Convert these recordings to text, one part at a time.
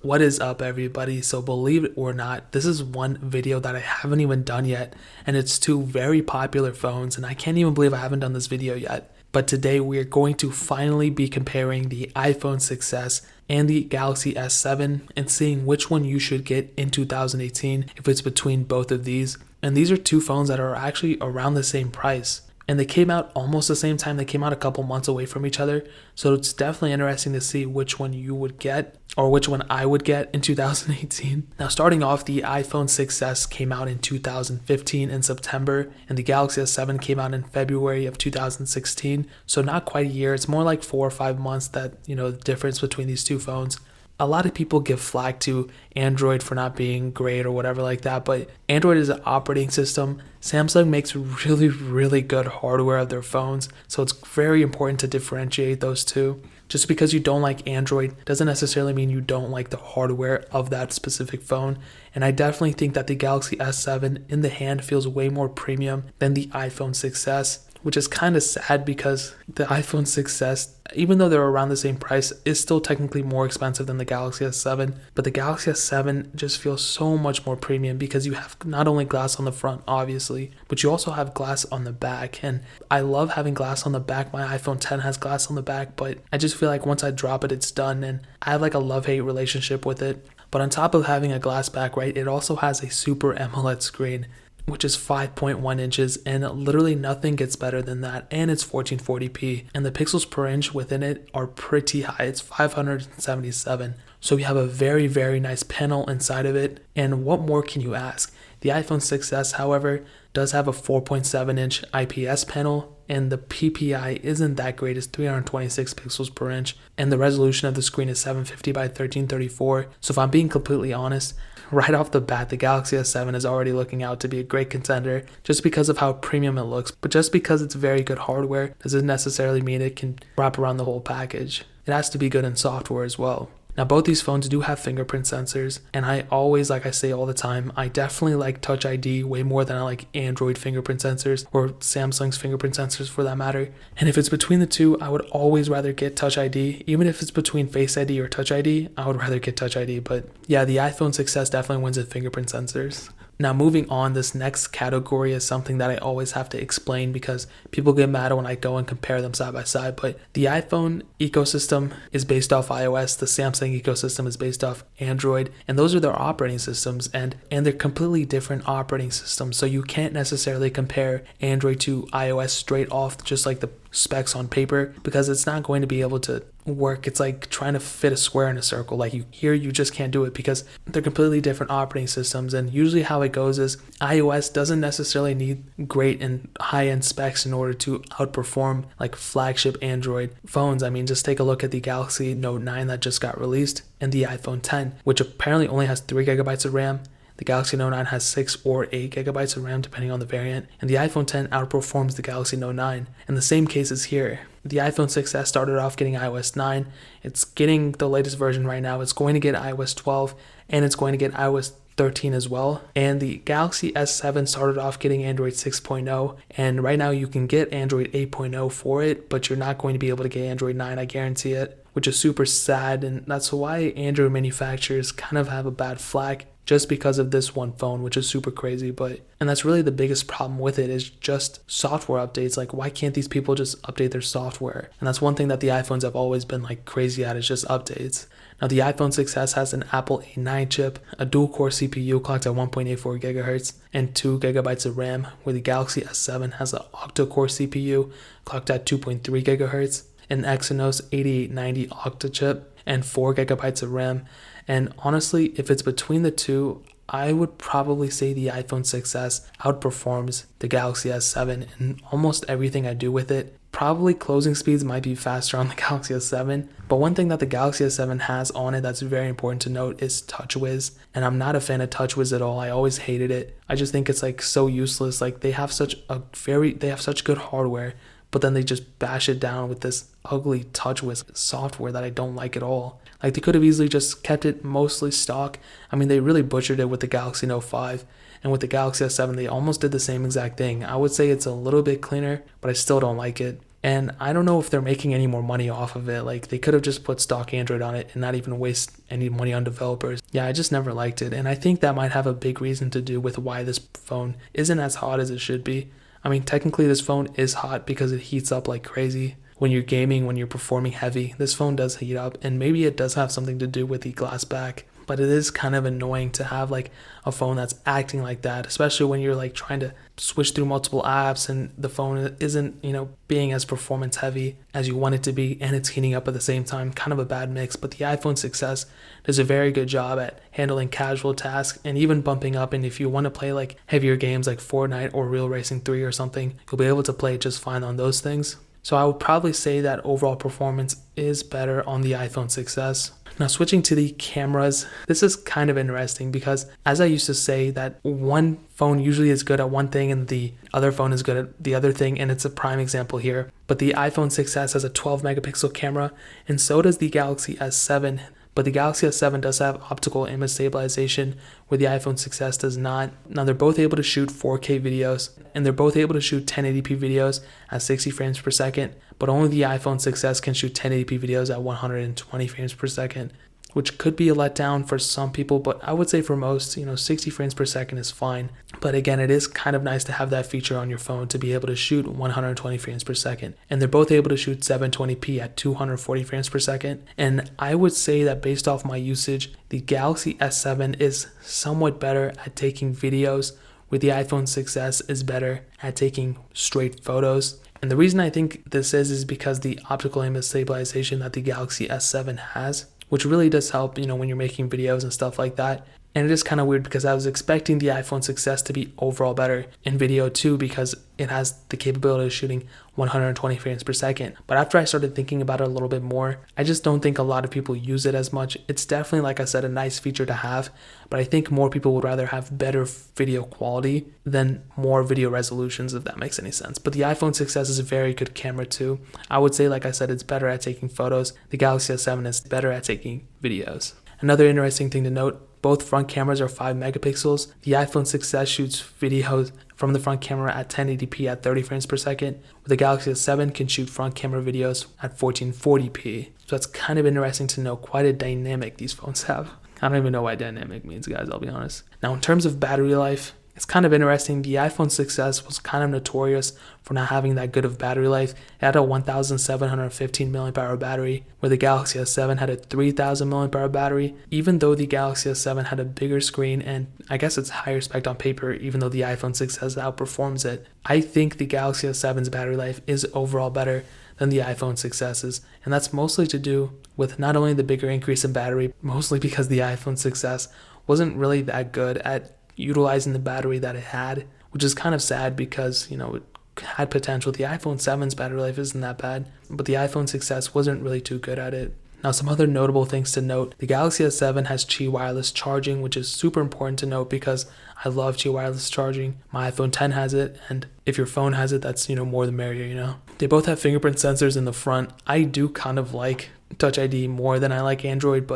What is up, everybody? So believe it or not, this is one video that I haven't even done yet, and it's two very popular phones, and I can't even believe I haven't done this video yet. But today we are going to finally be comparing the iPhone 6s and the Galaxy S7 and seeing which one you should get in 2018 if it's between both of these. And these are two phones that are actually around the same price. And they came out almost the same time. They came out a couple months away from each other. So it's definitely interesting to see which one you would get or which one I would get in 2018. Now, starting off, the iPhone 6s came out in 2015 in September, and the Galaxy S7 came out in February of 2016. So not quite a year. It's more like 4 or 5 months that, the difference between these two phones. A lot of people give flack to Android for not being great or whatever like that, but Android is an operating system. Samsung makes really, really good hardware of their phones, so it's very important to differentiate those two. Just because you don't like Android doesn't necessarily mean you don't like the hardware of that specific phone. And I definitely think that the Galaxy S7 in the hand feels way more premium than the iPhone 6s. Which is kind of sad because the iPhone 6s, even though they're around the same price, is still technically more expensive than the Galaxy S7. But the Galaxy S7 just feels so much more premium because you have not only glass on the front, obviously, but you also have glass on the back. And I love having glass on the back. My iPhone 10 has glass on the back, but I just feel like once I drop it, it's done. And I have like a love-hate relationship with it. But on top of having a glass back, right, it also has a Super AMOLED screen, which is 5.1 inches, and literally nothing gets better than that, and it's 1440p, and the pixels per inch within it are pretty high. It's 577, so we have a very, very nice panel inside of it, and what more can you ask? The iPhone 6s, however, does have a 4.7 inch IPS panel, and the PPI isn't that great. It's 326 pixels per inch, and the resolution of the screen is 750 by 1334. So if I'm being completely honest, right off the bat, the Galaxy S7 is already looking out to be a great contender just because of how premium it looks. But just because it's very good hardware doesn't necessarily mean it can wrap around the whole package. It has to be good in software as well. Now, both these phones do have fingerprint sensors, and I always, like I say all the time, I definitely like Touch ID way more than I like Android fingerprint sensors or Samsung's fingerprint sensors for that matter. And if it's between the two, I would always rather get Touch ID. Even if it's between Face ID or Touch ID, I would rather get Touch ID. But yeah, the iPhone 6s definitely wins with fingerprint sensors. Now, moving on, this next category is something that I always have to explain because people get mad when I go and compare them side by side. But the iPhone ecosystem is based off iOS, the Samsung ecosystem is based off Android, and those are their operating systems, and they're completely different operating systems. So you can't necessarily compare Android to iOS straight off just like the specs on paper because it's not going to be able to work. It's like trying to fit a square in a circle. Like you just can't do it because they're completely different operating systems. And usually how it goes is iOS doesn't necessarily need great and high-end specs in order to outperform like flagship Android phones. I mean, just take a look at the Galaxy Note 9 that just got released and the iPhone 10, which apparently only has 3 gigabytes of RAM. The Galaxy Note 9 has 6 or 8 gigabytes of RAM depending on the variant, and the iPhone 10 outperforms the Galaxy Note 9. And the same case is here. The iPhone 6s started off getting iOS 9. It's getting the latest version right now. It's going to get iOS 12, and it's going to get iOS 13 as well. And the Galaxy S7 started off getting Android 6.0, and right now you can get Android 8.0 for it, but you're not going to be able to get Android 9, I guarantee it, which is super sad. And that's why Android manufacturers kind of have a bad flack just because of this one phone, which is super crazy. And that's really the biggest problem with it is just software updates. Like, why can't these people just update their software? And that's one thing that the iPhones have always been like crazy at, is just updates. Now, the iPhone 6s has an Apple A9 chip, a dual-core CPU clocked at 1.84 gigahertz, and 2 gigabytes of RAM, where the Galaxy S7 has an octa-core CPU clocked at 2.3 gigahertz, an Exynos 8890 octa chip, and 4 gigabytes of RAM. And honestly, if it's between the two, I would probably say the iPhone 6s outperforms the Galaxy S7 in almost everything I do with it. Probably closing speeds might be faster on the Galaxy S7, but one thing that the Galaxy S7 has on it that's very important to note is Touchwiz, and I'm not a fan of Touchwiz at all. I always hated it. I just think it's like so useless. Like they have such good hardware, but then they just bash it down with this ugly Touchwiz software that I don't like at all. Like they could have easily just kept it mostly stock. I mean, they really butchered it with the Galaxy Note 5, and with the Galaxy S7 they almost did the same exact thing. I would say it's a little bit cleaner, but I still don't like it. And I don't know if they're making any more money off of it. Like, they could have just put stock Android on it and not even waste any money on developers. Yeah, I just never liked it. And I think that might have a big reason to do with why this phone isn't as hot as it should be. I mean, technically this phone is hot because it heats up like crazy. When you're gaming, when you're performing heavy, this phone does heat up, and maybe it does have something to do with the glass back. But it is kind of annoying to have like a phone that's acting like that, especially when you're like trying to switch through multiple apps and the phone isn't, being as performance heavy as you want it to be, and it's heating up at the same time. Kind of a bad mix. But the iPhone 6s does a very good job at handling casual tasks and even bumping up. And if you want to play like heavier games like Fortnite or Real Racing 3 or something, you'll be able to play just fine on those things. So I would probably say that overall performance is better on the iPhone 6s. Now, switching to the cameras, this is kind of interesting because, as I used to say, that one phone usually is good at one thing and the other phone is good at the other thing, and it's a prime example here. But the iPhone 6s has a 12 megapixel camera, and so does the Galaxy S7. But the Galaxy S7 does have optical image stabilization, where the iPhone 6s does not. Now, they're both able to shoot 4K videos, and they're both able to shoot 1080p videos at 60 frames per second, but only the iPhone 6s can shoot 1080p videos at 120 frames per second, which could be a letdown for some people, but I would say for most, 60 frames per second is fine. But again, it is kind of nice to have that feature on your phone to be able to shoot 120 frames per second. And they're both able to shoot 720p at 240 frames per second. And I would say that based off my usage, the Galaxy S7 is somewhat better at taking videos, where the iPhone 6s is better at taking straight photos. And the reason I think this is because the optical image stabilization that the Galaxy S7 has, which really does help, when you're making videos and stuff like that. And it is kind of weird because I was expecting the iPhone 6s to be overall better in video too, because it has the capability of shooting 120 frames per second. But after I started thinking about it a little bit more, I just don't think a lot of people use it as much. It's definitely, like I said, a nice feature to have, but I think more people would rather have better video quality than more video resolutions, if that makes any sense. But the iPhone 6s is a very good camera too. I would say, like I said, it's better at taking photos. The Galaxy S7 is better at taking videos. Another interesting thing to note, both front cameras are 5 megapixels. The iPhone 6s shoots videos from the front camera at 1080p at 30 frames per second, where the Galaxy S7 can shoot front camera videos at 1440p. So that's kind of interesting to know. Quite a dynamic these phones have. I don't even know what dynamic means, guys, I'll be honest. Now, in terms of battery life, it's kind of interesting. The iPhone 6s was kind of notorious for not having that good of battery life. It had a 1,715 mAh battery, where the Galaxy S7 had a 3,000 mAh battery. Even though the Galaxy S7 had a bigger screen and I guess it's higher spec on paper, even though the iPhone 6s outperforms it, I think the Galaxy S7's battery life is overall better than the iPhone 6s's, and that's mostly to do with not only the bigger increase in battery, mostly because the iPhone 6s wasn't really that good at utilizing the battery that it had, which is kind of sad because, it had potential. The iPhone 7's battery life isn't that bad, but the iPhone 6s wasn't really too good at it. Now, some other notable things to note, the Galaxy S7 has Qi wireless charging, which is super important to note because I love Qi wireless charging. My iPhone 10 has it, and if your phone has it, that's, more the merrier, They both have fingerprint sensors in the front. I do kind of like Touch ID more than I like Android,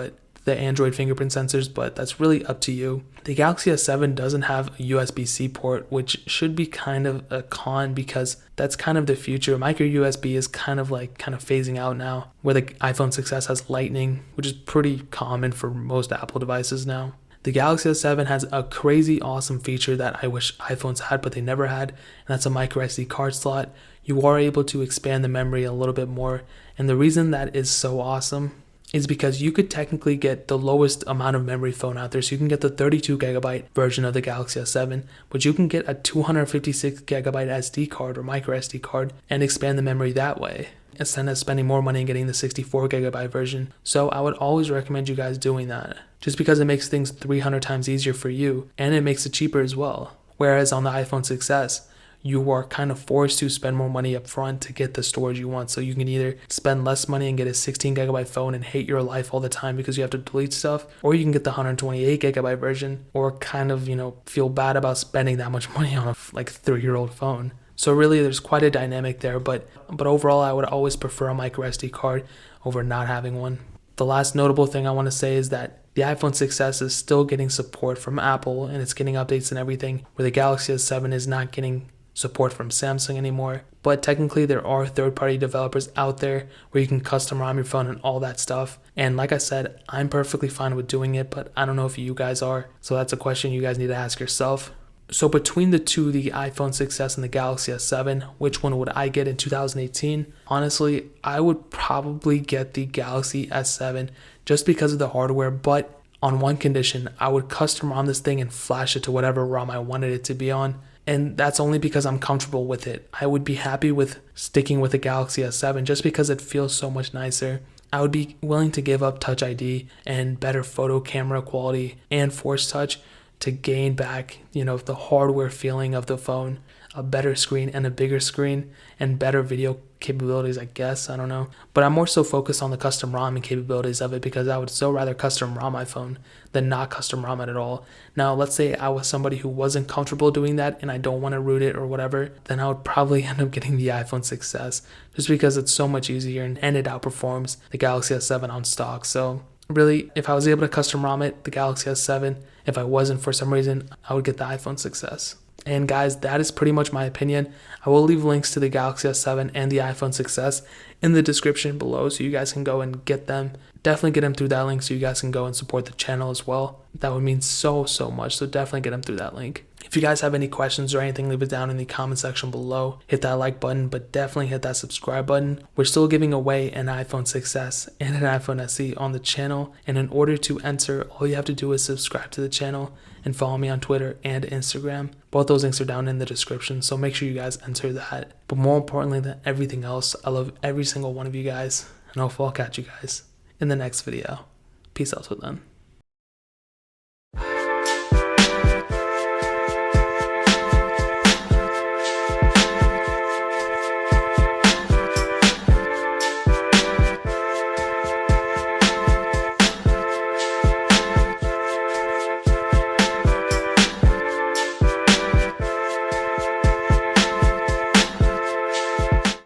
the Android fingerprint sensors, but that's really up to you. The Galaxy S7 doesn't have a USB-C port, which should be kind of a con because that's kind of the future. Micro USB is kind of phasing out now, where the iPhone 6s has Lightning, which is pretty common for most Apple devices now. The Galaxy S7 has a crazy awesome feature that I wish iPhones had, but they never had, and that's a micro SD card slot. You are able to expand the memory a little bit more, and the reason that is so awesome is because you could technically get the lowest amount of memory phone out there. So you can get the 32 gigabyte version of the Galaxy S7, but you can get a 256 gigabyte SD card or micro SD card and expand the memory that way, instead of spending more money and getting the 64 gigabyte version. So I would always recommend you guys doing that, just because it makes things 300 times easier for you, and it makes it cheaper as well. Whereas on the iPhone 6s, you are kind of forced to spend more money up front to get the storage you want. So you can either spend less money and get a 16 gigabyte phone and hate your life all the time because you have to delete stuff, or you can get the 128 gigabyte version, or kind of, feel bad about spending that much money on a 3-year-old phone. So really there's quite a dynamic there, but overall I would always prefer a micro SD card over not having one. The last notable thing I want to say is that the iPhone 6s is still getting support from Apple and it's getting updates and everything, where the Galaxy S7 is not getting support from Samsung anymore. But technically there are third-party developers out there where you can custom ROM your phone and all that stuff. And like I said, I'm perfectly fine with doing it, but I don't know if you guys are. So that's a question you guys need to ask yourself. So between the two, the iPhone 6s and the Galaxy S7, which one would I get in 2018? Honestly, I would probably get the Galaxy S7 just because of the hardware, but on one condition. I would custom ROM this thing and flash it to whatever ROM I wanted it to be on. And that's only because I'm comfortable with it. I would be happy with sticking with the Galaxy S7 just because it feels so much nicer. I would be willing to give up Touch ID and better photo camera quality and Force Touch to gain back, the hardware feeling of the phone, a better screen and a bigger screen and better video capabilities, I guess. I don't know. But I'm more so focused on the custom ROM and capabilities of it because I would still rather custom ROM my phone than not custom ROM it at all. Now, let's say I was somebody who wasn't comfortable doing that and I don't want to root it or whatever, then I would probably end up getting the iPhone 6s just because it's so much easier and it outperforms the Galaxy S7 on stock. So really, if I was able to custom ROM it, the Galaxy S7, if I wasn't for some reason, I would get the iPhone 6s. And guys, that is pretty much my opinion. I will leave links to the Galaxy S7 and the iPhone 6s in the description below so you guys can go and get them. Definitely get them through that link so you guys can go and support the channel as well. That would mean so much, so definitely get them through that link. If you guys have any questions or anything, leave it down in the comment section below. Hit that like button, but definitely hit that subscribe button. We're still giving away an iPhone 6s and an iPhone SE on the channel. And in order to enter, all you have to do is subscribe to the channel and follow me on Twitter and Instagram. Both those links are down in the description, so make sure you guys enter that. But more importantly than everything else, I love every single one of you guys, and hopefully I'll catch you guys in the next video. Peace out till then.